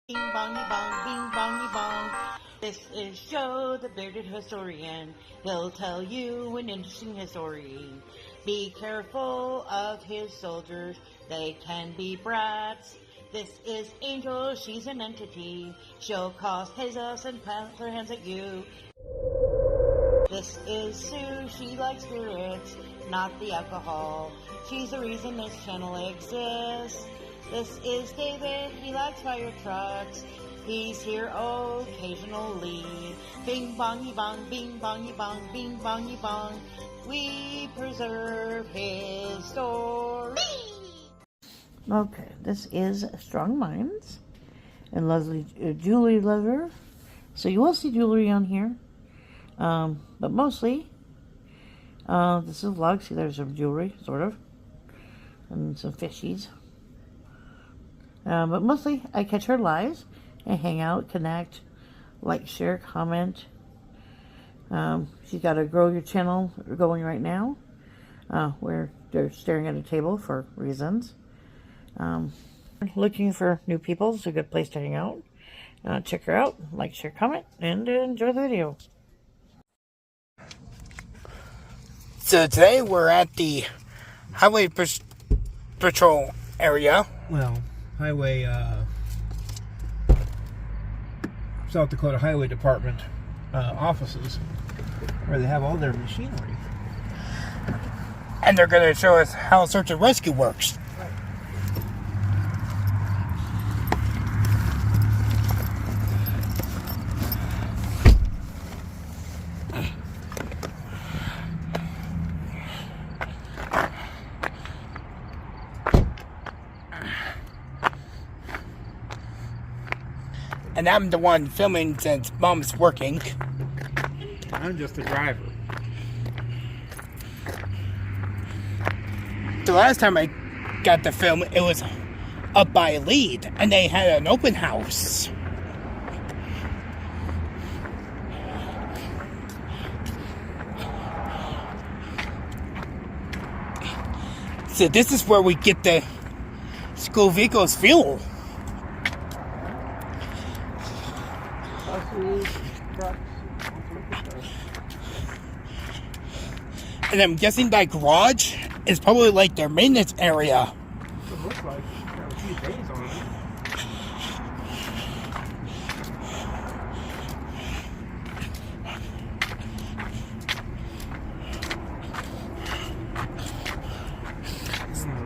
Bing bongy bong, bing bongy bong. This is Joe, the bearded historian. He'll tell you an interesting story. Be careful of his soldiers, they can be brats. This is Angel, she's an entity. She'll cause chaos and plant her hands at you. This is Sue, she likes spirits, not the alcohol. She's the reason this channel exists. This is David, he likes fire trucks. He's here occasionally. Bing bongy bong, bing bongy bong, bing bongy bong. We preserve his story. Okay, this is Strong Minds and Julie Leather. So you will see jewelry on here, but mostly this is a vlog. See, there's some jewelry, sort of, and some fishies. But mostly I catch her lives and hang out, connect, like, share, comment. She's got a Grow Your Channel going right now, where they're staring at a table for reasons. Looking for new people. It's a good place to hang out. Check her out, like, share, comment, and enjoy the video. So today we're at the Highway Patrol area. Well, Highway, South Dakota Highway Department offices, where they have all their machinery. And they're going to show us how search and rescue works. And I'm the one filming since Mom's working. I'm just the driver. The last time I got to film, it was up by Lead, and they had an open house. So this is where we get the school vehicles fuel. And I'm guessing that garage is probably like their maintenance area. It looks like got a few days on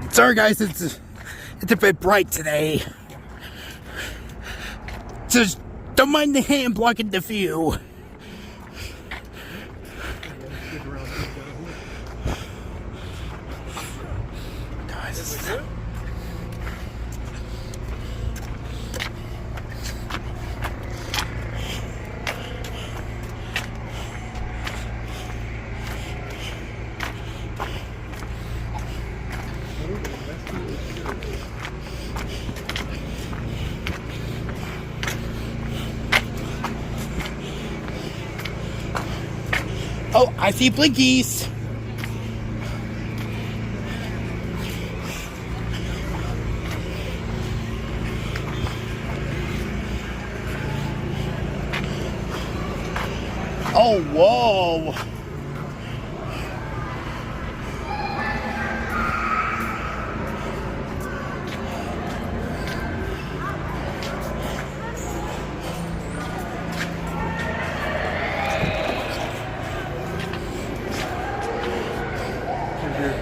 it. Sorry guys, it's a bit bright today. Just don't mind the hand blocking the view. Oh, I see blinkies. Oh, whoa.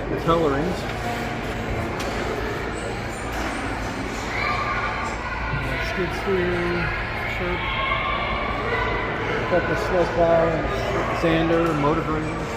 the colorings. Skid steer, shirt, got the snowplow and sander, motor graders.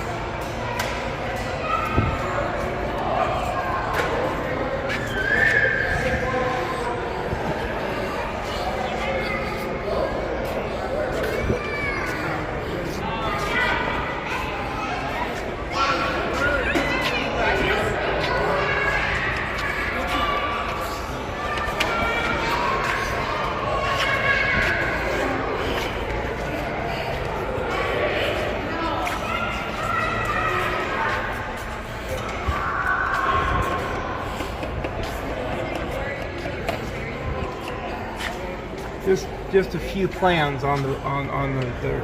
just a few plans on the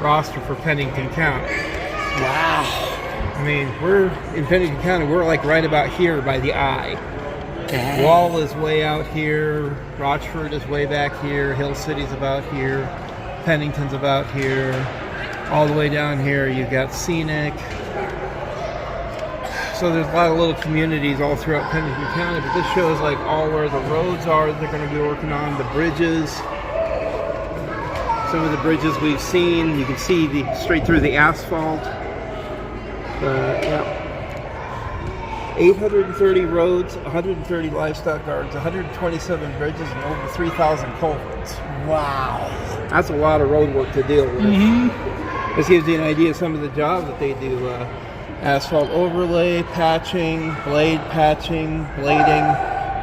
roster for Pennington County. Wow. I mean, we're in Pennington County. We're like right about here by the eye. Wall is way out here. Rochford is way back here. Hill City's about here. Pennington's about here. All the way down here, you've got Scenic. So there's a lot of little communities all throughout Pennington County. But this shows like all where the roads are that they're going to be working on, the bridges. Some of the bridges we've seen, you can see straight through the asphalt. Yeah. 830 roads, 130 livestock gardens, 127 bridges, and over 3,000 culverts. Wow. That's a lot of road work to deal with. This gives you an idea of some of the jobs that they do. Asphalt overlay, patching, blade patching, blading,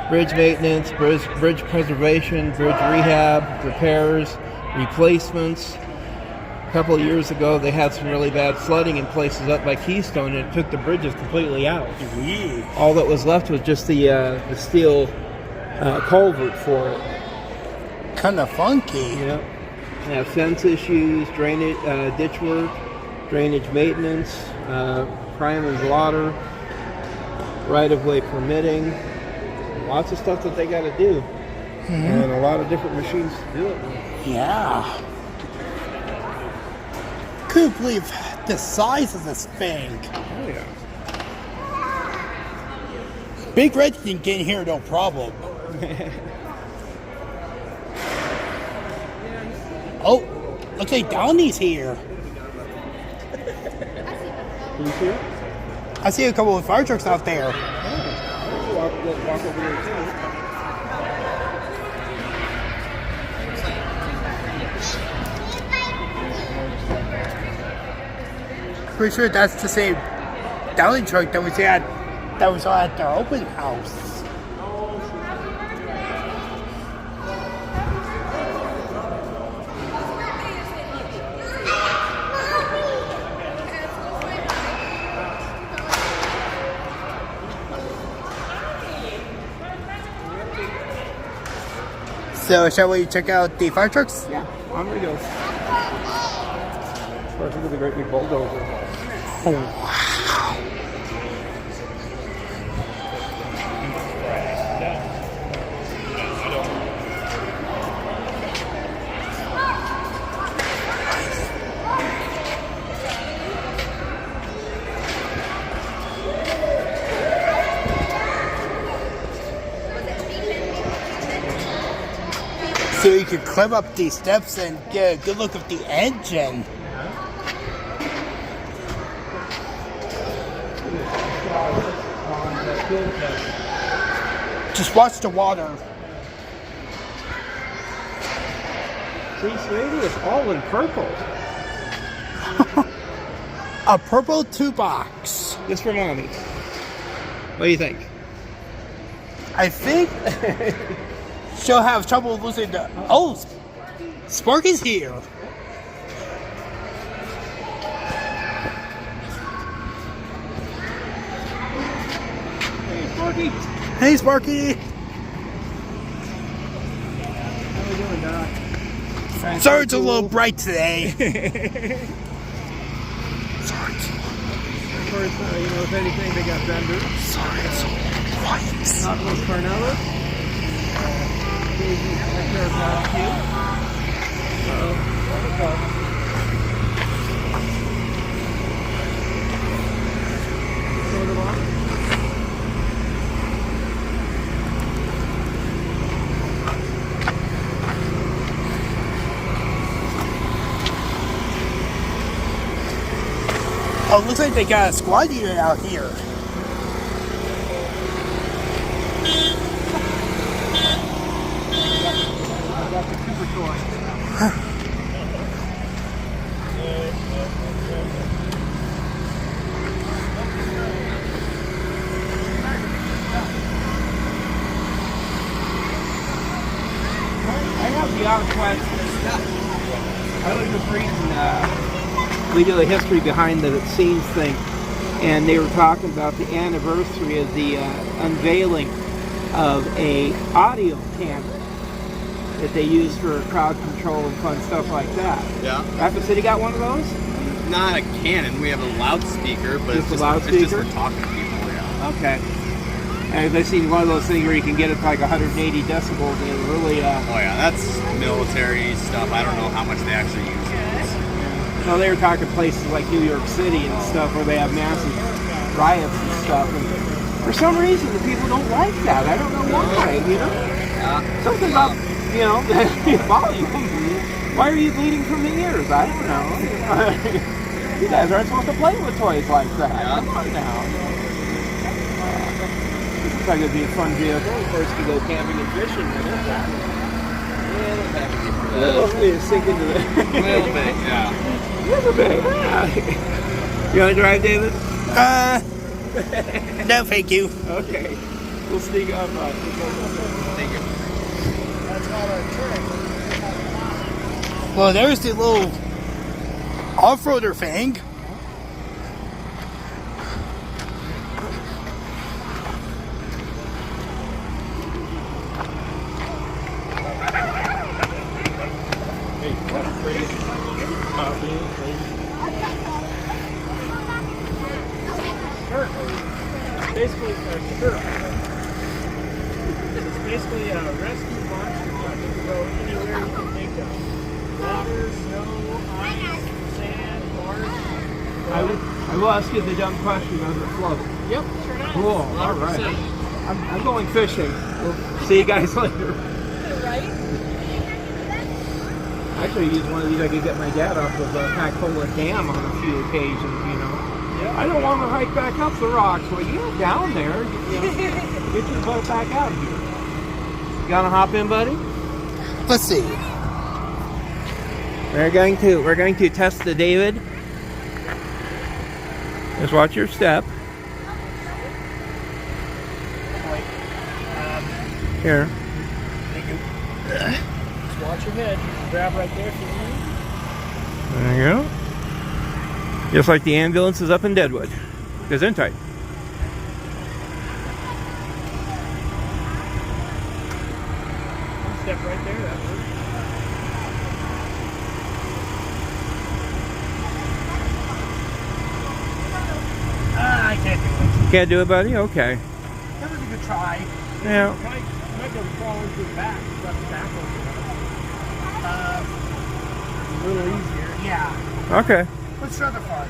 bridge maintenance, bridge preservation, bridge rehab, repairs, replacements. A couple of years ago, they had some really bad flooding in places up by Keystone, and it took the bridges completely out. All that was left was just the steel culvert for it. Kind of funky. Yeah. They have fence issues, drainage, ditch work, drainage maintenance, prime and blotter, right-of-way permitting. Lots of stuff that they got to do, and a lot of different machines to do it with. Yeah. Couldn't believe the size of this thing. Oh yeah. Big Red can get in here no problem. Oh, looks like Downey's here. You see it? I see a couple of fire trucks out there. Walk over there too. Pretty sure that's the same Downey truck that was at their open house. So shall we check out the fire trucks? Yeah, on we go. Look at the great big bulldozer. Oh, wow. So you could climb up these steps and get a good look at the engine. Just watch the water. See, Sweetie, it's all in purple. A purple 2-box. Just for mommy. What do you think? I think she'll have trouble losing the... Oh, Sparky's here. Hey, Sparky. Hey, Sparky. How are we doing, Doc? Sorry it's a little bright today. Sorry. Of course, if anything, they got vendors. Sorry, it's so quiet. Nautilus Carnella. Oh, looks like they got a squad unit out here. I have the odd question. I was just reading, we do a history behind the scenes thing, and they were talking about the anniversary of the unveiling of a audio camera that they use for crowd control and fun stuff like that. Yeah. Rapid City got one of those? Not a cannon. We have a loudspeaker, but Just it's a just, it's just loudspeaker? for talking to people. Yeah. Okay. And I've seen one of those things where you can get it to like 180 decibels and it really, Oh yeah, that's military stuff. I don't know how much they actually use those. well, they were talking places like New York City and stuff where they have massive riots and stuff. And for some reason, the people don't like that. I don't know why, you know? Yeah. Something about, you know, the volume. Why are you bleeding from the ears? I don't know. You guys aren't supposed to play with toys like that. Yeah. Come on now. This looks like it'd be a fun vehicle. Of course, you go camping and fishing with it. Hopefully it sink into the... A little bit, yeah. A little bit, yeah. You want to drive, David? No, thank you. Okay. We'll sneak up. Thank you. Well, there's the little off-roader thing. Basically, it's basically a rescue launch truck. You can go anywhere you can think of. Water, snow, ice, sand, Mars. I will ask you the dumb question on the float. Yep, sure does. Cool. All right. I'm going fishing. We'll see you guys later. Right? Actually, use one of these. I could get my dad off of Pacola Dam on a few occasions, you know. I don't want to hike back up the rocks. Well, you get down there. Get your butt back out here. You gonna hop in, buddy? Let's see. We're going to test the David. Just watch your step. Here. Just watch your head. You can grab right there if you need. There you go. Just like the ambulance is up in Deadwood. Gesundheit. Step right there. That works. I can't do it. Can't do it, buddy? Okay. That was a good try. Yeah. You might be able to crawl into the back. Got the back over. A little easier. Yeah. Okay. Let's try the front.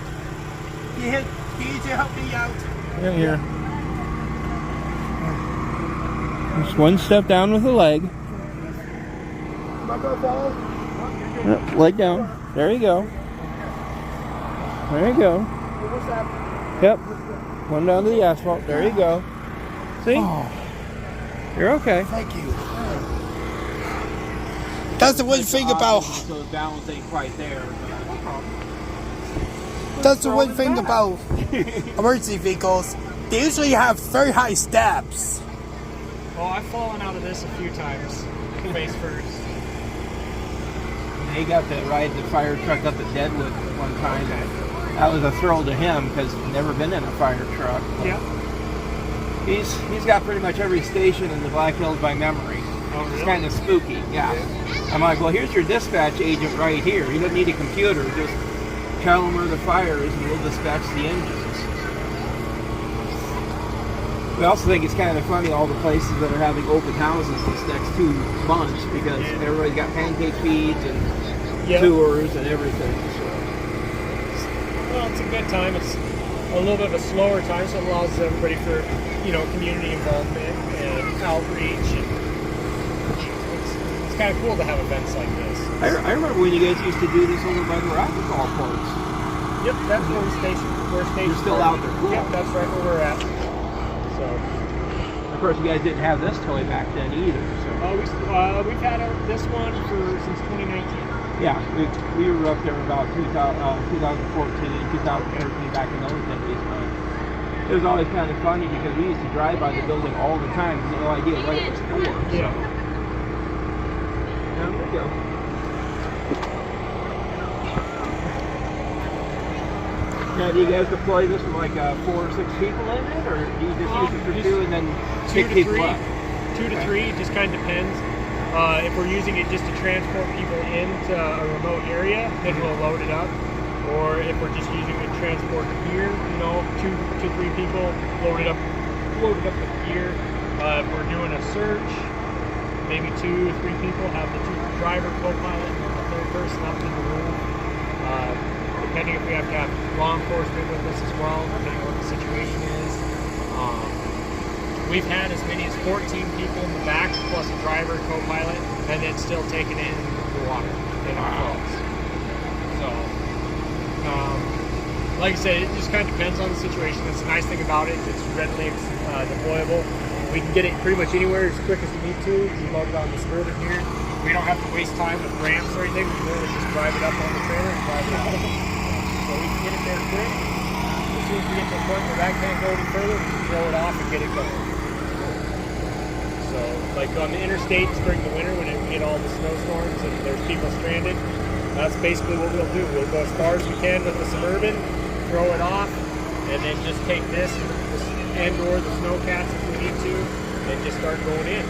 Can you help me out? Yeah, here. Just one step down with the leg. Am I gonna fall? Yep, leg down. There you go. There you go. What's that? Yep. One down to the asphalt. There you go. See? Oh, You're okay. thank you. That's the one thing about. So the balance ain't quite there. That's the one thing about emergency vehicles. They usually have very high steps. Well, I've fallen out of this a few times, face first. He got to ride the fire truck up at Deadwood one time. That was a thrill to him because he'd never been in a fire truck. Yeah. He's got pretty much every station in the Black Hills by memory. Oh, really? It's kind of spooky, yeah. I'm like, well, here's your dispatch agent right here. He doesn't need a computer. Just tell him where the fire is and we'll dispatch the engines. We also think it's kind of funny all the places that are having open houses this next 2 months because everybody's got pancake feeds and tours and everything. So. Well, it's a good time. It's a little bit of a slower time, so it allows everybody for, community involvement and outreach. And it's kind of cool to have events like this. I remember when you guys used to do this over by the racquetball courts. Yep, that's where we're stationed. You're still out there. Cool. Yep, that's right where we're at. So, of course, you guys didn't have this toy back then either. So. We've had this one since 2019. Yeah, we were up there about 2014, 2013, back in those days. It was always kind of funny because we used to drive by the building all the time with no idea what it was for. Yeah. So. There we go. Now, do you guys deploy this with like 4 or 6 people in it, or do you just use it for 2 and then 6 people up? 2 to 3, it just kind of depends. If we're using it just to transport people into a remote area, then we'll load it up. Or if we're just using it to transport gear, you know, two, 3 people, load it up with gear. If we're doing a search, maybe 2 or 3 people, have the driver, co-pilot, and the third person up in the room. Depending if we have to have law enforcement with us as well, depending on what the situation is. We've had as many as 14 people in the back, plus a driver, co-pilot, and then still taking in the water in our floats. So, like I said, it just kind of depends on the situation. That's the nice thing about it. It's readily deployable. We can get it pretty much anywhere as quick as we need to. We load it on the Suburban here. We don't have to waste time with ramps or anything. We literally just drive it up on the trailer and drive it out. So we can get it there quick. As soon as we get to the point where that can't go any further, we can throw it off and get it going. So, like on the interstate during the winter when we get all the snowstorms and there's people stranded, that's basically what we'll do. We'll go as far as we can with the Suburban, throw it off, and then just take this and or the snowcats if we need to, and just start going in.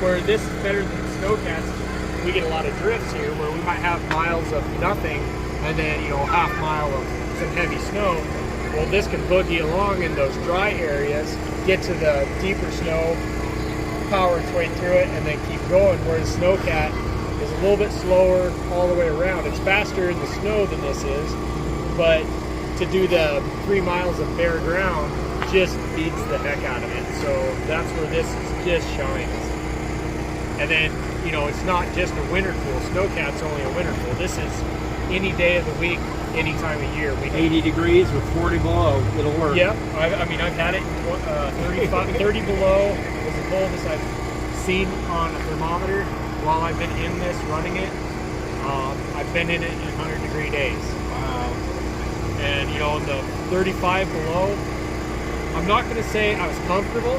Where this is better than the snowcats, we get a lot of drifts here where we might have miles of nothing and then, you know, half mile of some heavy snow. Well, this can boogie along in those dry areas, get to the deeper snow, power its way through it, and then keep going. Whereas snowcat is a little bit slower all the way around. It's faster in the snow than this is, but to do the 3 miles of bare ground just beats the heck out of it. So that's where this just shines. And then, you know, it's not just a winter tool. Snowcat's only a winter tool. This is any day of the week, any time of year. 80 degrees with 40 below, it'll work. Yep. I mean, I've had it 30 below was the coldest I've seen on a thermometer while I've been in this, running it. I've been in it in 100-degree days. Wow. And, you know, in the 35 below, I'm not going to say I was comfortable,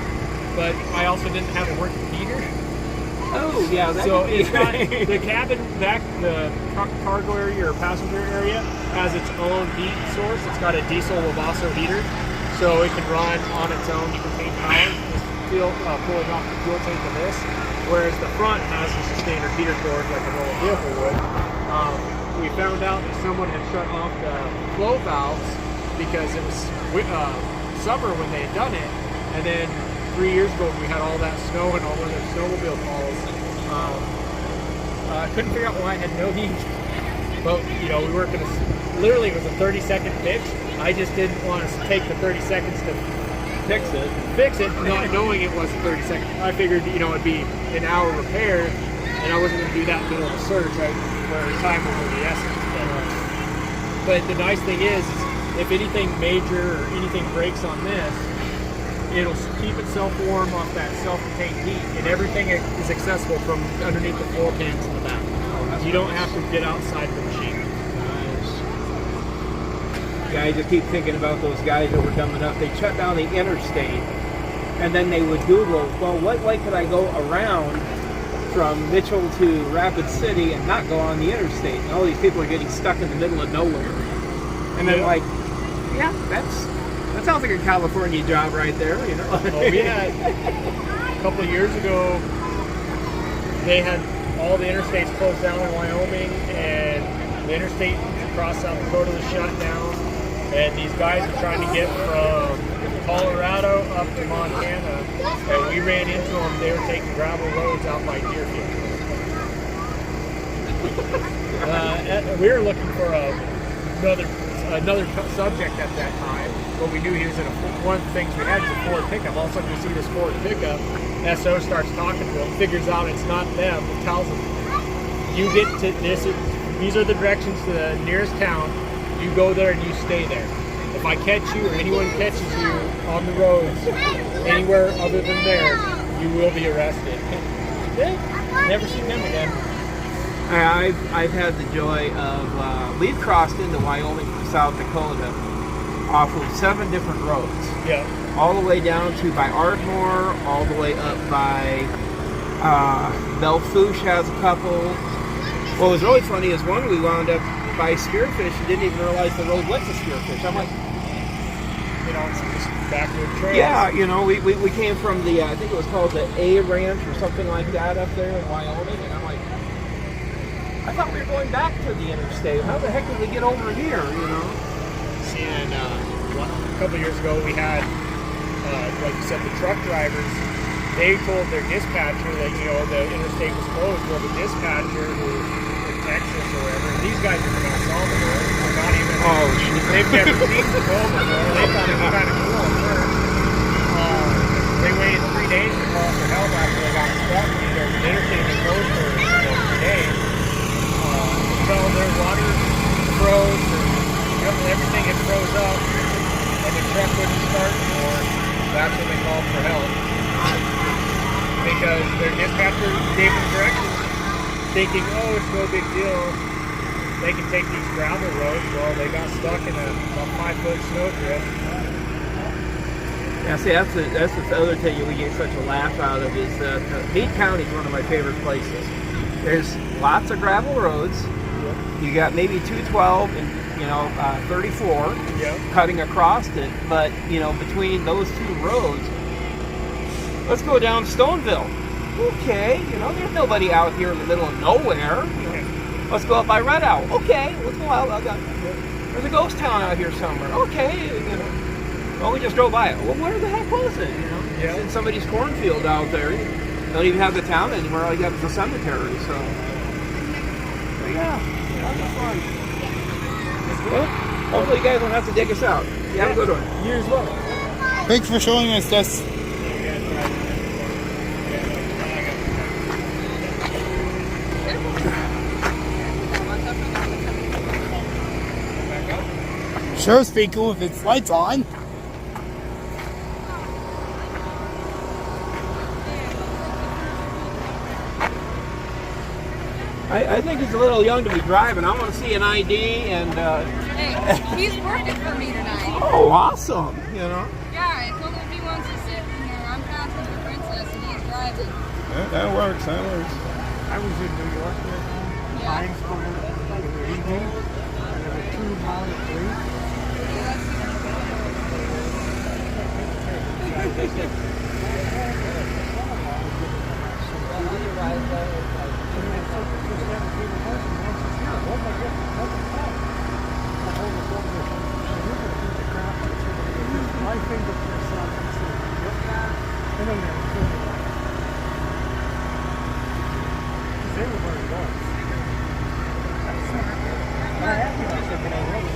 but I also didn't have a working heater. Oh, yeah. So it's got the cabin back, the cargo area or passenger area has its own heat source. It's got a diesel Webasto heater, so it can run on its own. You can take power, just pulling off the fuel tank of this. Whereas the front has just a standard heater cord like a normal vehicle would. We found out that someone had shut off the flow valves because it was summer when they had done it, and then 3 years ago we had all that snow and all of the snowmobile calls. I couldn't figure out why I had no heat, but you know, we weren't going to, literally it was a 30-second fix. I just didn't want to take the 30 seconds to fix it, not knowing it was 30 seconds. I figured, you know, it'd be an hour repair, and I wasn't going to do that in the middle of a search where time was of the essence. But the nice thing is if anything major or anything breaks on this, it'll keep itself warm off that self-contained heat, and everything is accessible from underneath the floor pans in the back. You don't have to get outside the machine. Yeah, I just keep thinking about those guys that were dumb enough. They shut down the interstate, and then they would Google, well, what way could I go around from Mitchell to Rapid City and not go on the interstate? And all these people are getting stuck in the middle of nowhere. And then, like, yeah, that sounds like a California job right there, you know. Oh, we had, a couple of years ago, they had all the interstates closed down in Wyoming, and the interstate across South Dakota was shut down. And these guys are trying to get from Colorado up to Montana, and we ran into them. They were taking gravel roads out by Deerfield. We were looking for another subject at that time, but we knew he was in one of the things we had was a Ford pickup. All of a sudden we see this Ford pickup, SO starts talking to him, figures out it's not them, and tells him, you get to this, these are the directions to the nearest town, you go there and you stay there. If I catch you or anyone catches you on the roads anywhere other than there, you will be arrested. Never seen them again. I've had the joy of, we've crossed into Wyoming from South Dakota off of 7 different roads. Yeah. All the way down to by Ardmore, all the way up by Belle Fourche has a couple. What was really funny is one we wound up by Spearfish and didn't even realize the road went to Spearfish. I'm like, get on some just backwood trails. Yeah, you know, we came from the, I think it was called the A Ranch or something like that up there in Wyoming, and I'm like, I thought we were going back to the interstate. How the heck did we get over here, you know? And a couple years ago, we had, like you said, the truck drivers. They told their dispatcher that the interstate was closed. Well, the dispatcher who in Texas or wherever, these guys are from El Salvador. They're not even. Oh, they've never seen Tacoma before. They thought it was kind of cool at first. They waited 3 days to call for help after they got stuck. The interstate was closed for 3 days. Until their water froze and everything had froze up, and the truck wouldn't start anymore. That's when they called for help. Because their dispatcher gave them directions, thinking, oh, it's no big deal. They can take these gravel roads. Well, they got stuck in a 5-foot snowdrift. Yeah, see, that's the other thing we get such a laugh out of is Meade County is one of my favorite places. There's lots of gravel roads. You got maybe 212 and 34 cutting across it, but between those two roads, let's go down Stoneville. Okay, there's nobody out here in the middle of nowhere. Let's go up by Red Owl. Okay, let's go out. There's a ghost town out here somewhere. Okay, well, we just drove by it. Well, where the heck was it? It's in somebody's cornfield out there. They don't even have the town anymore. All you got is a cemetery. So, yeah, that's fun. Well, hopefully you guys don't have to dig us out. You have a good one. You as well. Thanks for showing us this. Sure, it's pretty cool if its lights on. I think he's a little young to be driving. I want to see an ID and. Hey, he's working for me tonight. Oh, awesome! Yeah, I told him he wants to sit in there. I'm passenger princess and he's driving. That works. I was in New York with Pine School in the evening, and there were 2 Molly police. My fingerprints on it. And then they were very good. I asked him, I said, can I help you?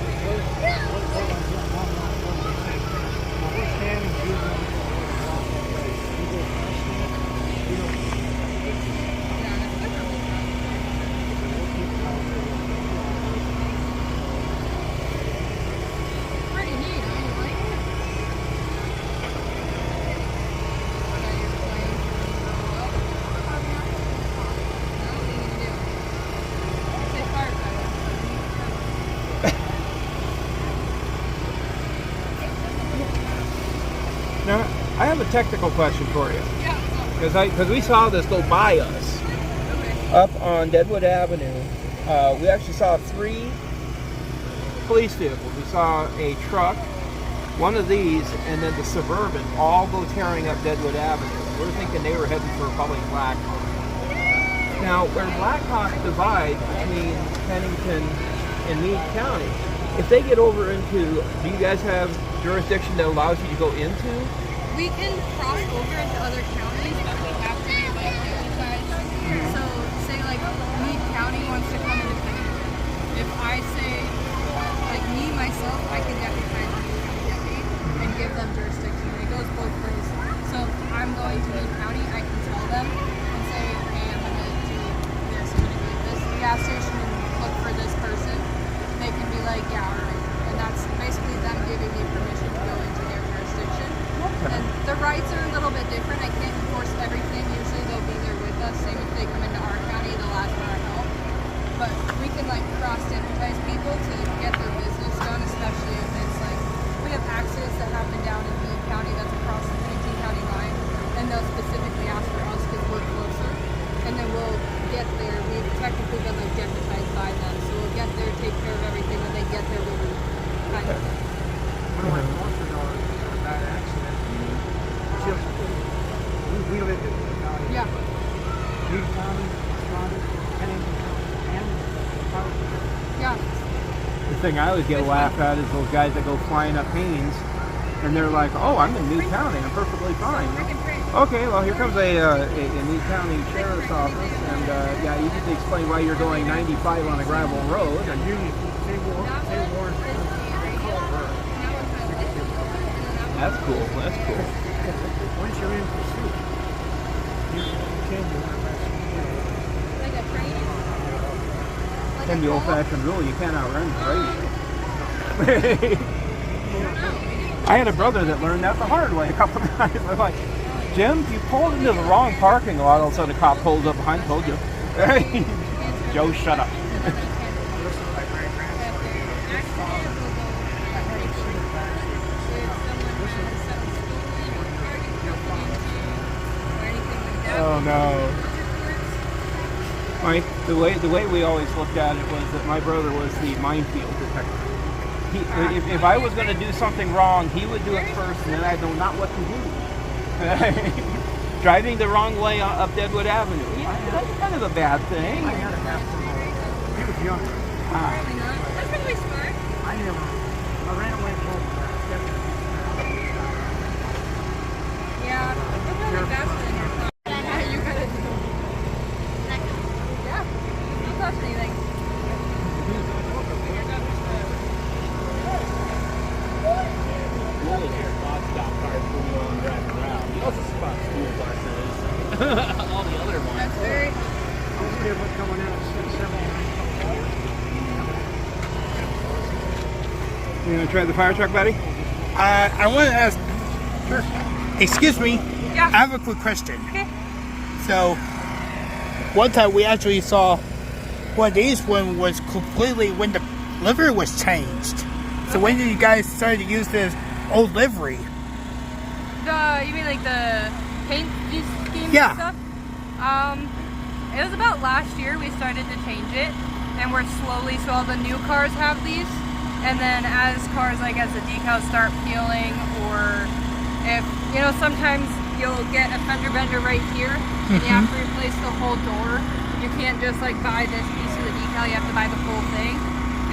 We're standing here. Pretty neat, huh? You like it? Now, I have a technical question for you. Yeah. Because we saw this go by us up on Deadwood Avenue. We actually saw 3 police vehicles. We saw a truck, one of these, and then the Suburban all go tearing up Deadwood Avenue. We're thinking they were heading for probably Blackhawk. Now, where Blackhawk divides between Pennington and Meade County, if they get over into, do you guys have jurisdiction that allows you to go into? We can cross over into other counties, but we have to be like deputized. So, say like Meade County wants to come into Pennington. If I say, like me myself, I can deputize Meade County deputy and give them jurisdiction. It goes both ways. So if I'm going to Meade County, I can tell them and say, hey, I'm going to do this. I'm going to go to this gas station and look for this person. They can be like, yeah, all right. And that's basically them giving me permission to go into their jurisdiction. And the rights are a little bit different. I can't enforce everything you're thing I always get a laugh at is those guys that go flying up Haines, and they're like, "Oh, I'm in Newt County. I'm perfectly fine." Okay, well, here comes a Newt County Sheriff's Office, and yeah, you need to explain why you're going 95 on a gravel road. And that's cool. That's cool. Once you're in pursuit, you continue. Like a training? And the old-fashioned rule, you can't outrun the race. I had a brother that learned that the hard way a couple of times. I'm like, Jim, you pulled into the wrong parking lot. All of a sudden, a cop pulls up behind, told you. Joe, shut up. Oh no. Mike, the way we always looked at it was that my brother was the minefield detector. If I was going to do something wrong, he would do it first, and then I'd know not what to do. Driving the wrong way up Deadwood Avenue. Yeah, that's kind of a bad thing. He was young. That's probably smart. I ran away from home. Yeah, you're probably faster than your son. Yeah, you gotta do. Yeah, don't touch anything. All the other ones. That's very. What's coming out at 7. You gonna try the fire truck, buddy? I want to ask. Sure. Excuse me. Yeah. I have a quick question. Okay. So, one time we actually saw one of these when was completely when the livery was changed. So when did you guys start to use this old livery? You mean like the paint scheme Yeah. and stuff? It was about last year we started to change it, and we're slowly, so all the new cars have these, and then as cars, like as the decals start peeling, or if, you know, sometimes you'll get a fender bender right here, and you have to replace the whole door. You can't just like buy this piece of the decal, you have to buy the whole thing,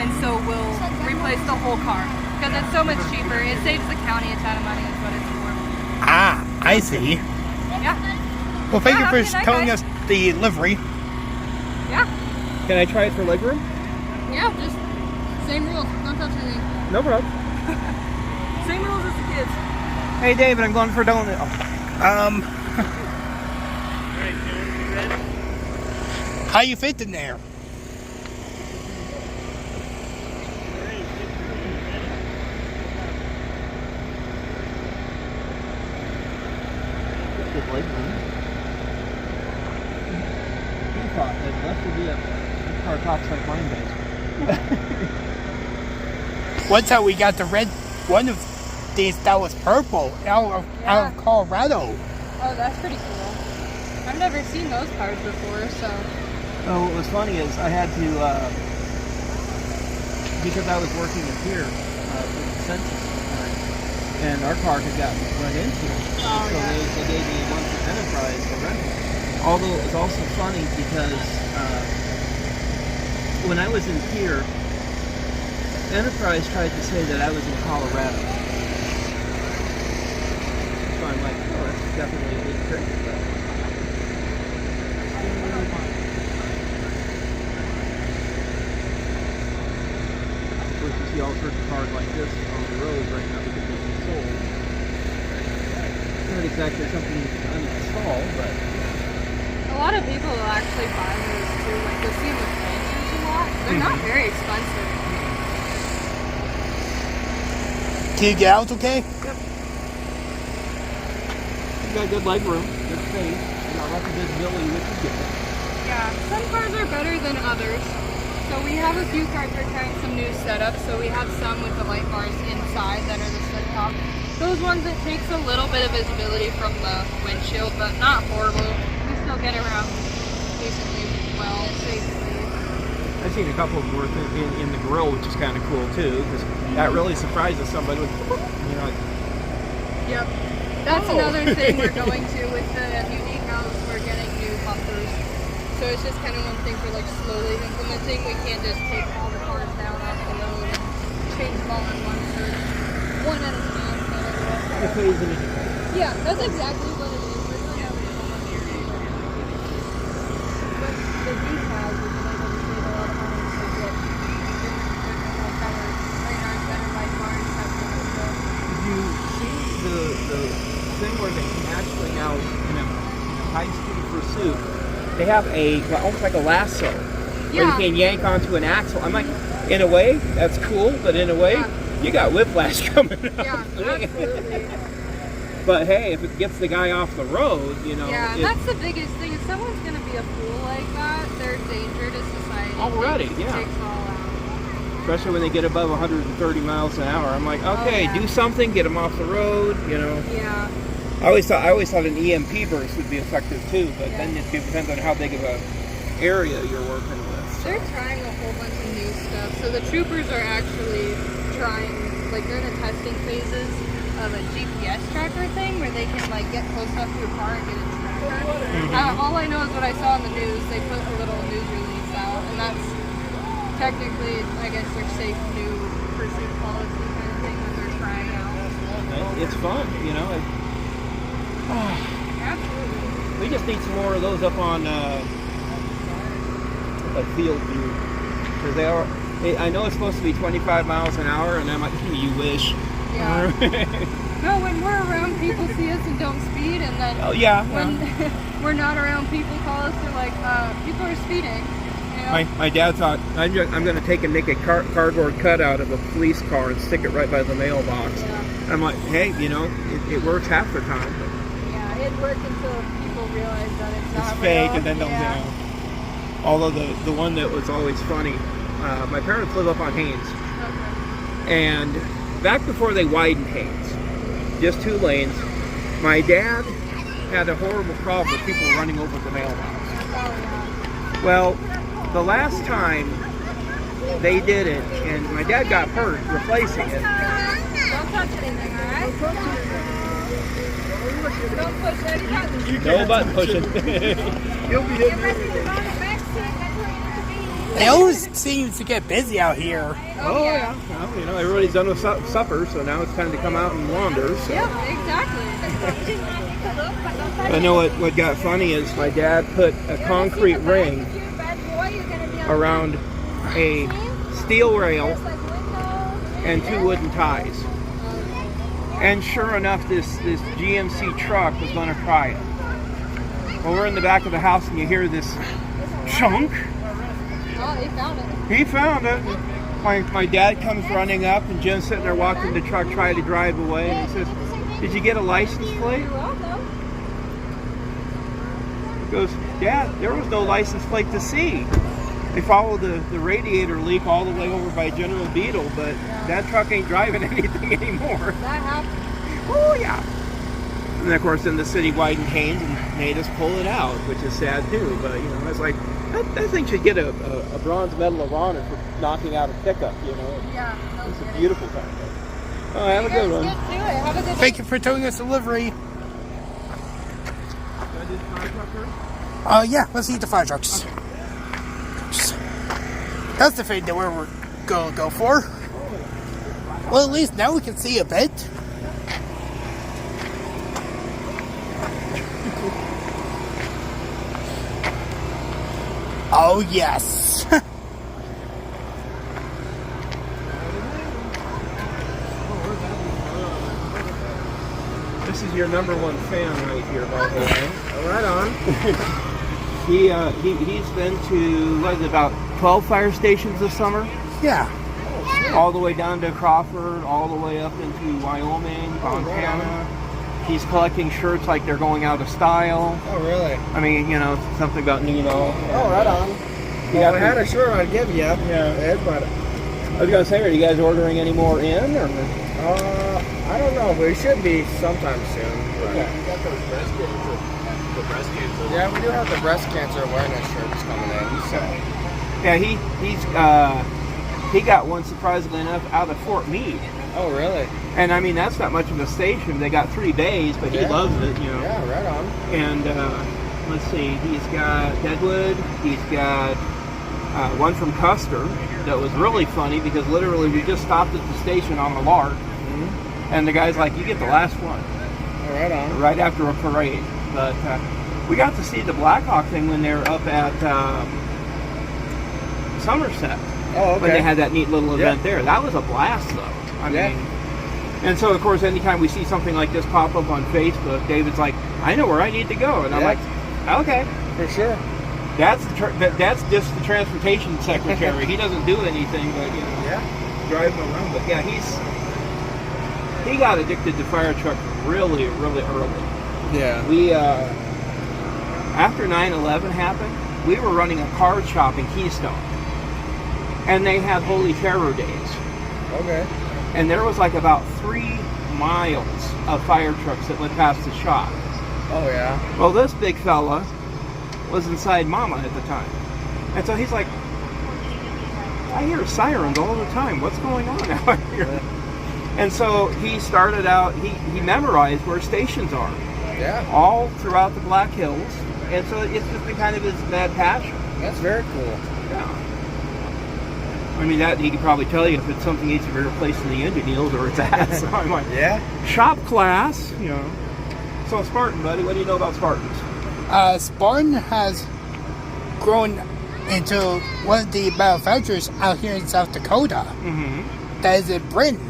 and so we'll replace the whole car, because it's so much cheaper. It saves the county a ton of money is what it's for. Ah, I see. Yeah. Well, thank Yeah, you okay, for that telling guy. us the livery. Yeah. Can I try it for legroom? Yeah, just same rules. Don't touch anything. No problem. Same rules as the kids. Hey, David, I'm going for donut. How you fit in there? Good legroom. He thought that left would be a car tops like mine does. One time we got the red one of these that was purple out of Colorado. Oh, that's pretty cool. I've never seen those cars before, so. Oh, what was funny is I had to, because I was working in here for the census, and our car had gotten run into. Oh, so yeah. they gave me one for Enterprise for rental. Although it was also funny because when I was in here, Enterprise tried to say that I was in Colorado. So I'm like, oh, that's definitely a good trick. Of course, you see all sorts of cars like this on the road right now because they've been sold. Not exactly something you can uninstall, but A lot of people will actually buy those too. Like, you'll see them with ranchers a lot. They're not very expensive. Can you get out okay? you got good leg room, good space, you got lots of visibility, which is good. Yeah, some cars are better than others. So we have a few cars that are trying some new setups. So we have some with the light bars inside that are the slip top. Those ones, it takes a little bit of visibility from the windshield, but not horrible. We still get around decently well, safely. I've seen a couple of them worth in the grill, which is kind of cool too, because that really surprises somebody with, you know, like, Yep. That's another thing we're going to with the new decals. We're getting new bumpers. So it's just kind of one thing for like slowly implementing. We can't just take all the cars down off the road and change them all at once, so it's one at a time. The phase in it. Yeah, that's exactly what it is. We're doing everything on one area. But the decals, we've been able to save a lot of money, so get different colors. Right now, it's better by far and stuff. Did you see the thing where they can actually now, in a high-speed pursuit, they have almost like a lasso where you can yank onto an axle. I'm like, in a way, that's cool, but in a way, you got whiplash coming up. Yeah, absolutely. But hey, if it gets the guy off the road, you know. Yeah, and that's the biggest thing. If someone's going to be a fool like that, they're a danger to society. Already, yeah. Takes all out. Especially when they get above 130 miles an hour. I'm like, okay, do something, get them off the road, you know. Yeah. I always thought an EMP burst would be effective too, but then it depends on how big of a area you're working with. They're trying a whole bunch of new stuff. So the troopers are actually trying, like they're in the testing phases of a GPS tracker thing where they can like get close up to your car and get a tracker. All I know is what I saw in the news. They put a little news release out, and that's technically, I guess, their safe new pursuit policy kind of thing that they're trying out. It's fun, you know. Absolutely. We just need some more of those up on a field view, because they are. I know it's supposed to be 25 miles an hour, and I'm like, you wish. Yeah. No, when we're around, people see us and don't speed, and then when we're not around, people call us. They're like, people are speeding. You know? My dad thought, I'm going to take and make a cardboard cutout of a police car and stick it right by the mailbox. Yeah. I'm like, hey, you know, it works half the time. But Yeah, it worked until people realize that it's not fake, real. and then they'll, you know. Although the one that was always funny, my parents live up on Haynes, and back before they widened Haynes, just 2 lanes, my dad had a horrible problem with people running over the mailbox. Well, the last time they did it, and my dad got hurt replacing it. Don't touch anything, alright? Don't push any buttons. No button pushing. You'll be It always seems to get busy out here. Oh yeah. Well, you know, everybody's done with supper, so now it's time to come out and wander. So. Yep, exactly. I know what got funny is my dad put a concrete ring around a steel rail and 2 wooden ties. And sure enough, this GMC truck was going to try it. Well, we're in the back of the house and you hear this chunk. Oh, he found it. He found it. My dad comes running up, and Jim's sitting there watching the truck try to drive away, and he says, "Did you get a license plate?" You're welcome. He goes, "Dad, there was no license plate to see." They followed the radiator leak all the way over by General Beetle, but that truck ain't driving anything anymore. That happened. Oh, yeah. And then, of course, then the city widened Haynes and made us pull it out, which is sad, too. But, you know, it's like, that thing should get a bronze medal of honor for knocking out a pickup, you know. Yeah. It's a beautiful thing. Oh, have a good one. Get to it. Have a good Thank you for doing this delivery. Yeah, let's eat the fire trucks. Okay. That's the thing that we're going to go for. Well, at least now we can see a bit. Oh, yes. This is your #1 fan right here, by the way. Right on. He's been to, what is it, about 12 fire stations this summer? Yeah. All the way down to Crawford, all the way up into Wyoming, Montana. He's collecting shirts like they're going out of style. Oh, really? I mean, you know, something about Nemo. Oh, right on. Well, I had a shirt I'd give you, Ed, but I was going to say, are you guys ordering any more in? Or? I don't know, but it should be sometime soon. You got those breast cancer. The breast cancer. Yeah, we do have the breast cancer awareness shirts coming in. So. Yeah, he got one, surprisingly enough, out of Fort Meade. Oh, really? And I mean, that's not much of a station. They got 3 bays, but he loves it, you know. Yeah, right on. And let's see, he's got Deadwood, he's got one from Custer that was really funny because literally we just stopped at the station on the Lark, and the guy's like, "You get the last one." All right on. Right after a parade. But we got to see the Blackhawk thing when they were up at Somerset. Oh, okay. When they had that neat little event there. That was a blast, though. I mean, and so, of course, anytime we see something like this pop up on Facebook, David's like, "I know where I need to go." And I'm like, "Okay." For sure. That's that's just the transportation secretary. He doesn't do anything but, you know, drive them around. But yeah, he got addicted to fire truck really, really early. Yeah. We after 9/11 happened, we were running a card shop in Keystone, and they had Holy Terror days. Okay. And there was like about 3 miles of fire trucks that went past the shop. Oh yeah. Well, this big fella was inside Mama at the time, and so he's like, "I hear sirens all the time. What's going on out here?" And so he started out. He memorized where stations are. Yeah. All throughout the Black Hills, and so it's just been kind of his mad passion. That's very cool. Yeah. I mean, that he could probably tell you if it's something needs to be replaced in the engine, he knows where it's at. So I'm like, shop class, you know. So Spartan, buddy, what do you know about Spartans? Spartan has grown into one of the manufacturers out here in South Dakota. That is in Britain.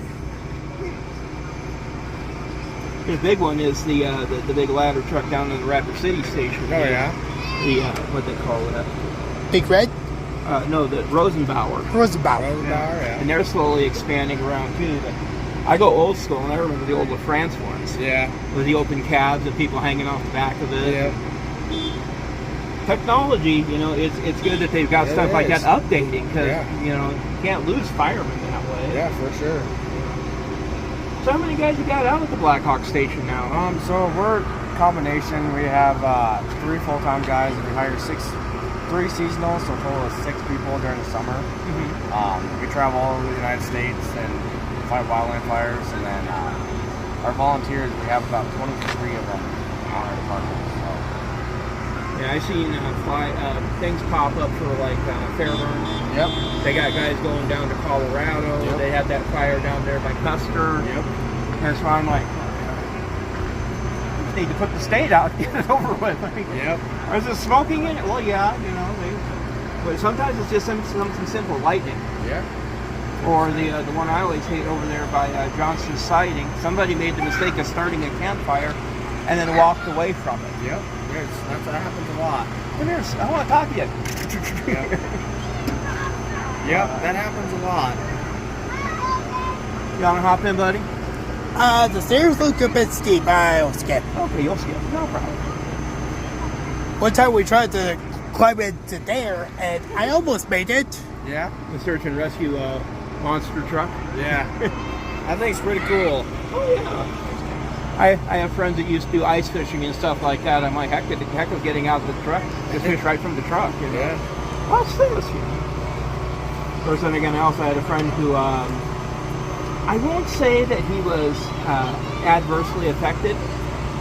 The big one is the big ladder truck down in the Rapid City station. Oh yeah. The what they call that? Big Red? No, the Rosenbauer. Rosenbauer. And they're slowly expanding around too. But I go old school, and I remember the old LaFrance ones. Yeah. With the open cabs and people hanging off the back of it. Yeah. Technology, you know, it's good that they've got stuff like that updating because you know, you can't lose firemen that way. Yeah, for sure. So how many guys you got out at the Blackhawk station now? So we're a combination. We have 3 full-time guys, and we hire 3 seasonal, so a total of 6 people during the summer. We travel all over the United States and fight wildland fires, and then our volunteers, we have about 23 of them on our department. So. Yeah, I've seen things pop up for like Fairburn. Yep. They got guys going down to Colorado. Yep. They had that fire down there by Custer. Yep. And so I'm like, need to put the state out and get it over with. Like, is it smoking in it? Well, yeah, you know. But sometimes it's just something simple, lightning. Yeah. Or the one I always hate over there by Johnson's Siding. Somebody made the mistake of starting a campfire and then walked away from it. Yep. That happens a lot. Come here, I want to talk to you. Yep, that happens a lot. You want to hop in, buddy? The stairs look a bit steep. I'll skip. Okay, you'll skip. No problem. One time we tried to climb into there, and I almost made it. Yeah? The search and rescue monster truck. Yeah. I think it's pretty cool. Oh, yeah. I have friends that used to do ice fishing and stuff like that. I'm like, heck with getting out of the truck. Just fish right from the truck, you know? Yeah. Well, it's this, you know. Of course, then again, I also had a friend who, I won't say that he was adversely affected.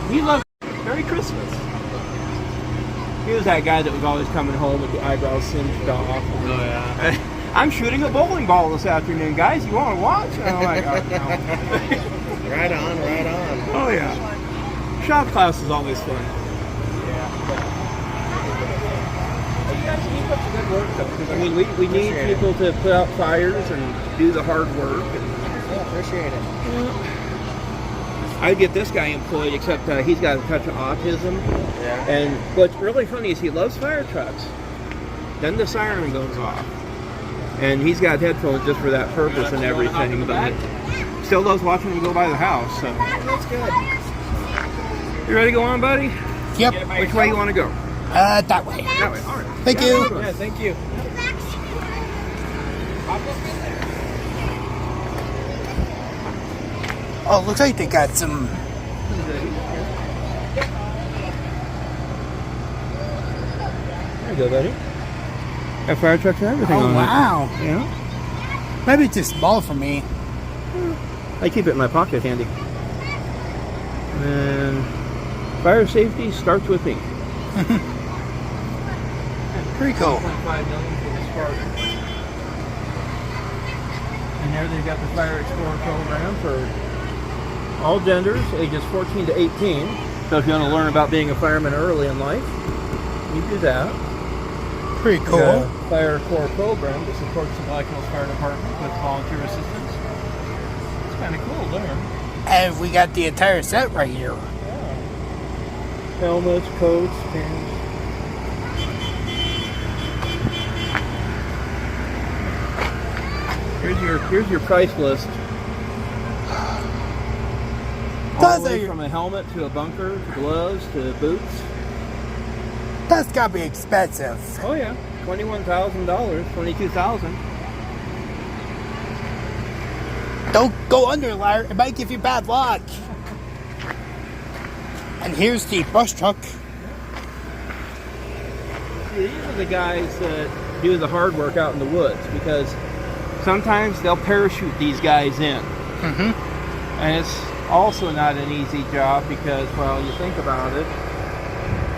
He loved Merry Christmas. He was that guy that was always coming home with the eyebrows singed off. Oh, yeah. I'm shooting a bowling ball this afternoon, guys. You want to watch? And I'm like, oh, no. Right on, right on. Oh, yeah. Shop class is always fun. Yeah. You guys keep up the good work, though. 'Cause, I mean, we need people to put out fires and do the hard work. And, Yeah, appreciate it. I'd get this guy employed, except he's got a touch of autism. Yeah. And what's really funny is he loves fire trucks. Then the siren goes off. And he's got headphones just for that purpose and everything. But still loves watching them go by the house. So. That's good. You ready to go on, buddy? Yep. Which way you want to go? That way. That way. All right. Thank you. Yeah, thank you. Oh, looks like they got some. There you go, buddy. Got fire trucks and everything on Oh, wow. it. Yeah. Maybe it's too small for me. I keep it in my pocket handy. And fire safety starts with me. Pretty cool. $1.5 million for the Department. And there they've got the Fire Explorer program for all genders, ages 14 to 18. So if you want to learn about being a fireman early in life, you do that. Pretty cool. The Fire Corps program that supports the Black Hills Fire Department with volunteer assistance. It's kind of cool there. And we got the entire set right here. Helmets, coats, pants. Here's your price list. All the way from a helmet to a bunker to gloves to boots. That's gotta be expensive. Oh yeah, $21,000, $22,000. Don't go under, Larry. It might give you bad luck. And here's the brush truck. See, these are the guys that do the hard work out in the woods, because sometimes they'll parachute these guys in. Mm-hmm. And it's also not an easy job because, well, you think about it,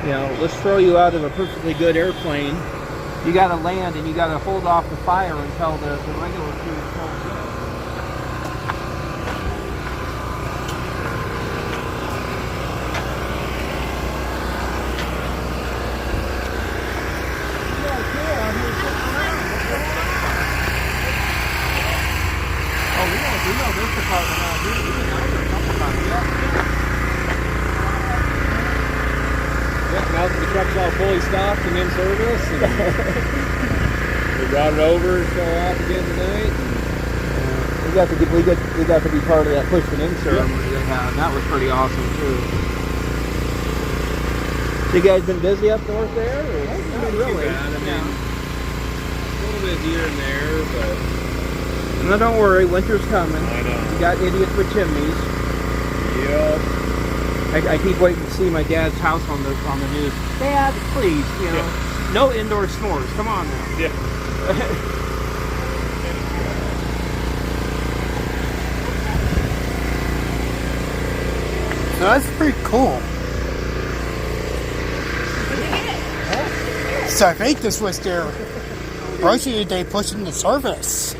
you know, let's throw you out of a perfectly good airplane. You got to land and you got to hold off the fire until the regular crew comes in. Now that the truck's all fully stocked and in service, and we brought it over, show off again tonight. We got to be part of that pushing in ceremony they had, and that was pretty awesome too. So you guys been busy up north there? Or? Not really. Bad. I mean, a little bit here and there, but no, don't worry, winter's coming. I know. You got idiots with chimneys. Yep. I keep waiting to see my dad's house on the news. Dad, please, you know, no indoor s'mores. Come on now. Yeah. So that's pretty cool. So I think this was their grocery day pushing the service.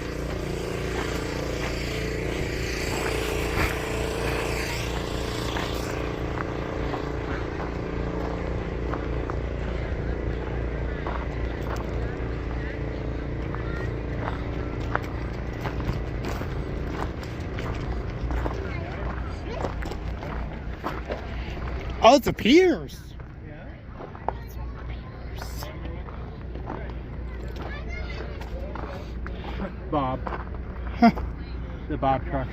Oh, it's a Pierce. Bob. The Bob truck.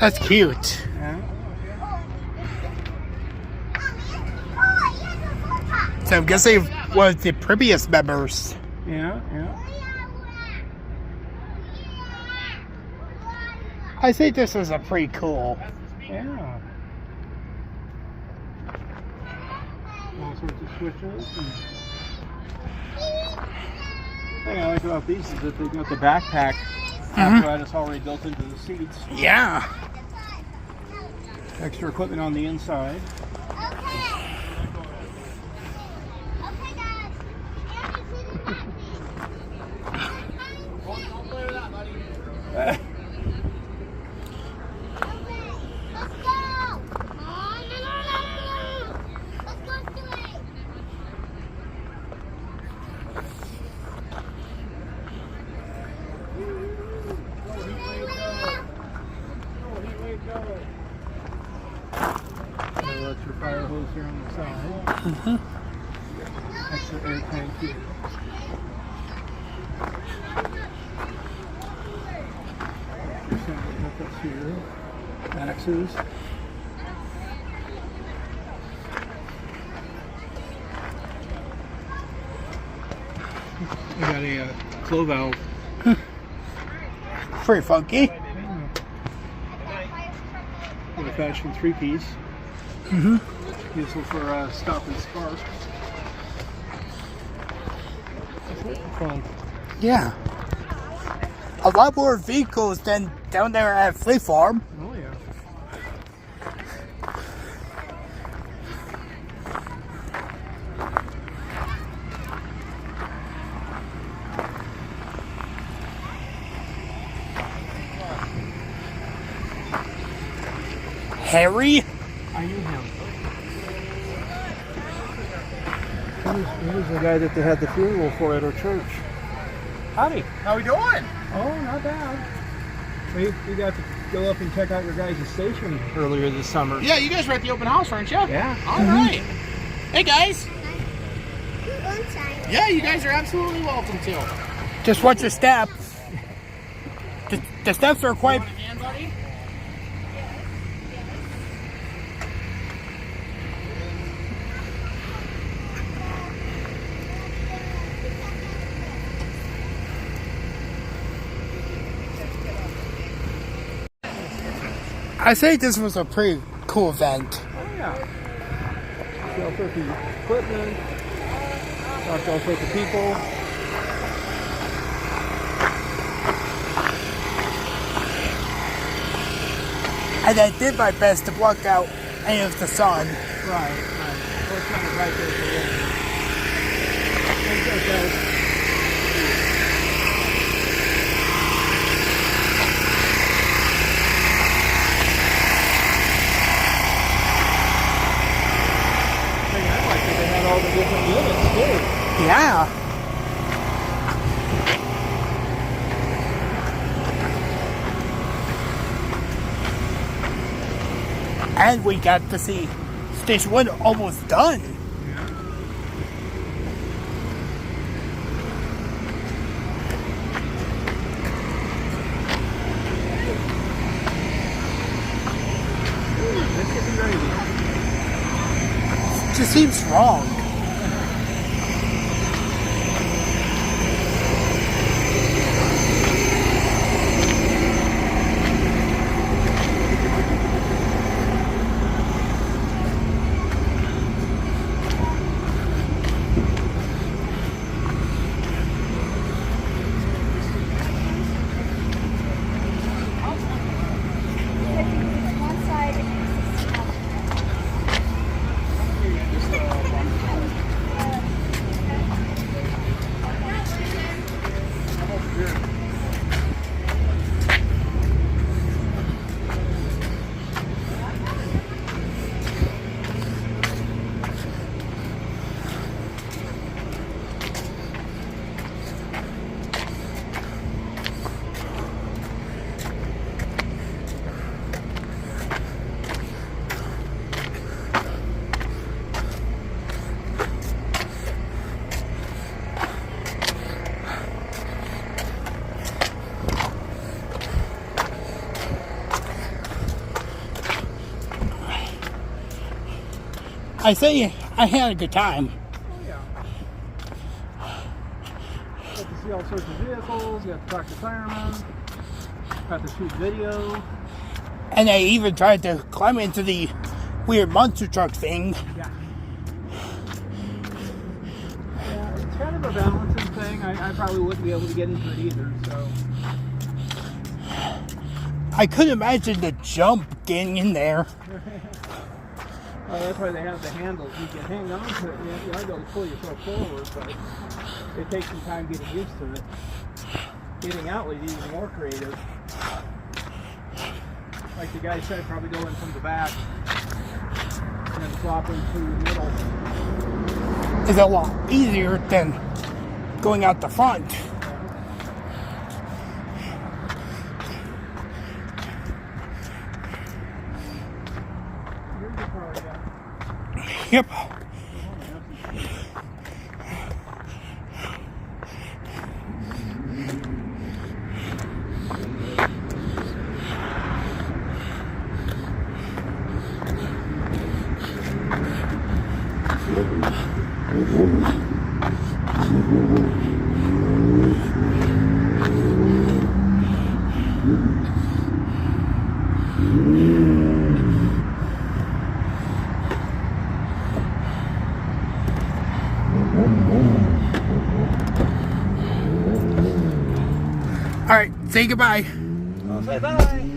That's cute. Yeah. So I'm guessing it was the previous members. Yeah, yeah. I think this is a pretty cool. Yeah. All sorts of switches. And the thing I like about these is that they've got the backpack apparatus already built into the seats. Yeah. Extra equipment on the inside. That's your fire hose here on the side. Extra air tank here. Your center hookups here. Axes. We got a flow valve. Pretty funky. With a fashion 3-piece. Useful for stopping sparks. Fun. Yeah. A lot more vehicles than down there at Fleet Farm. Oh yeah. Harry? I knew him. He was the guy that they had the funeral for at our church. Howdy. How we doing? Oh, not bad. We got to go up and check out your guys' station earlier this summer. Yeah, you guys were at the open house, weren't you? Yeah. All right. Hey, guys. Yeah, you guys are absolutely welcome to. Just watch your step. The steps are quite... I say this was a pretty cool event. Oh, yeah. See all sorts of equipment. Talked to all sorts of people. And I did my best to block out any of the sun. Right. We're trying to right there for you. Thanks, guys. All the different units too. Yeah. And we got to see Station 1 almost done. This could be crazy. Just seems wrong. I say I had a good time. Oh, yeah. Got to see all sorts of vehicles, got to talk to firemen, got to shoot video. And I even tried to climb into the weird monster truck thing. Yeah. Yeah, it's kind of a balancing thing. I probably wouldn't be able to get into it either, so. I couldn't imagine the jump getting in there. That's why they have the handles. You can hang on to it. You are able to pull yourself forward, but it takes some time getting used to it. Getting out was even more creative. Like the guy said, probably go in from the back and then flop in through the middle. It's a lot easier than going out the front. Yep. All right, say goodbye. I'll say bye.